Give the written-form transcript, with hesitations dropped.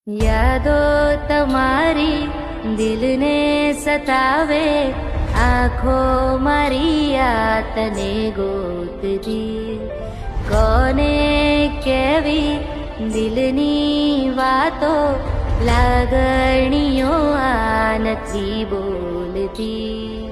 યાદો તમારી દિલને સતાવે, આંખો મારી યાતને ગોતતી. કોને કેવી દિલની વાતો, લાગણીઓ આ નથી બોલતી.